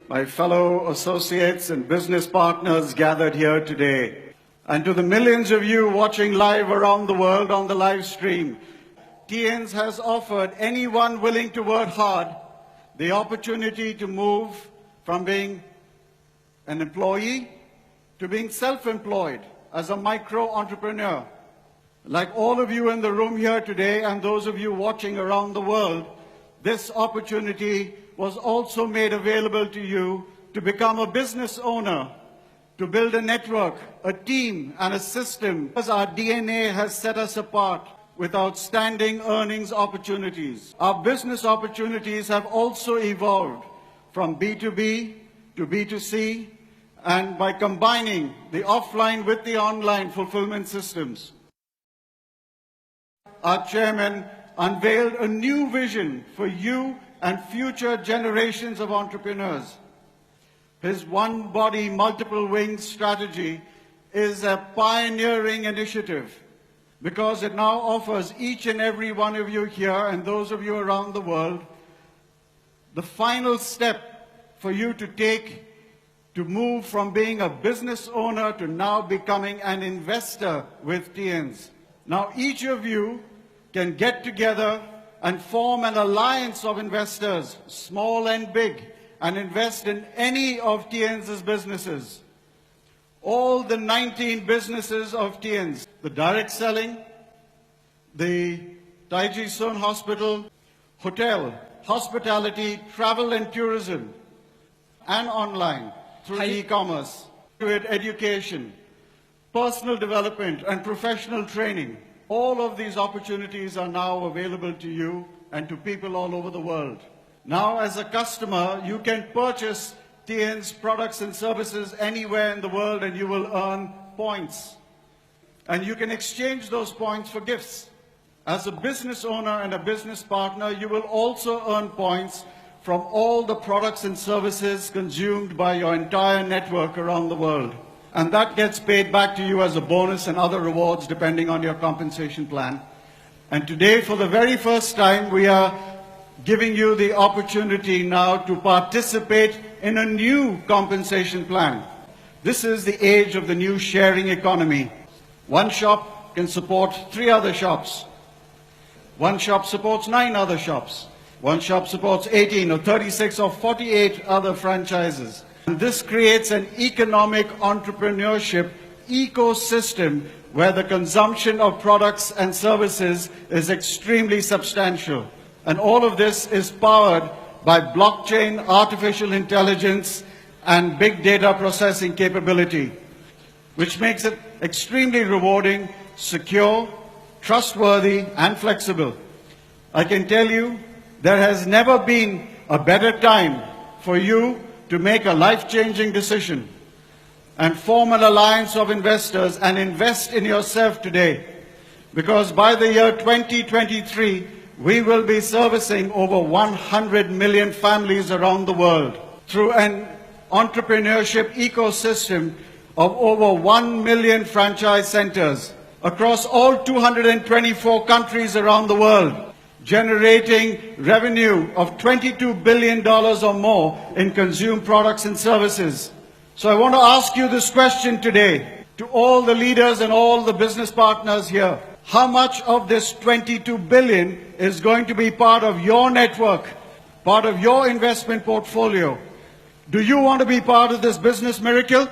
my fellow associates and business partners gathered here today, and to the millions of you watching live around the world on the live stream, Tiens has offered anyone willing to work hard the opportunity to move from being an employee to being self-employed as a micro-entrepreneur. Like all of you in the room here today and those of you watching around the world, this opportunity was also made available to you to become a business owner, to build a network, a team, and a system, because our DNA has set us apart with outstanding earnings opportunities. Our business opportunities have also evolved from B2B to B2C, and by combining the offline with the online fulfillment systems. Our chairman unveiled a new vision for you and future generations of entrepreneurs. His one body, multiple wings strategy is a pioneering initiative because it now offers each and every one of you here and those of you around the world the final step for you to take to move from being a business owner to now becoming an investor with Tiens. Now each of you can get together and form an alliance of investors, small and big, and invest in any of Tiens' businesses. All the 19 businesses of Tiens, the direct selling, the Tiens Hospital, hotel, hospitality, travel and tourism, and online through e-commerce, education, personal development and professional training. All of these opportunities are now available to you and to people all over the world. Now, as a customer, you can purchase Tiens products and services anywhere in the world and you will earn points. And you can exchange those points for gifts. As a business owner and a business partner, you will also earn points from all the products and services consumed by your entire network around the world. And that gets paid back to you as a bonus and other rewards depending on your compensation plan. And today, for the very first time, we are giving you the opportunity now to participate in a new compensation plan. This is the age of the new sharing economy. One shop can support 3 other shops. One shop supports 9 other shops. One shop supports 18 or 36 or 48 other franchises. And this creates an economic entrepreneurship ecosystem where the consumption of products and services is extremely substantial. And all of this is powered by blockchain, artificial intelligence, and big data processing capability, which makes it extremely rewarding, secure, trustworthy, and flexible. I can tell you, there has never been a better time for you to make a life-changing decision and form an alliance of investors and invest in yourself today. Because by the year 2023, we will be servicing over 100 million families around the world through an entrepreneurship ecosystem of over 1 million franchise centers across all 224 countries around the world, generating revenue of $22 billion or more in consumed products and services. So I want to ask you this question today to all the leaders and all the business partners here. How much of this $22 billion is going to be part of your network, part of your investment portfolio? Do you want to be part of this business miracle?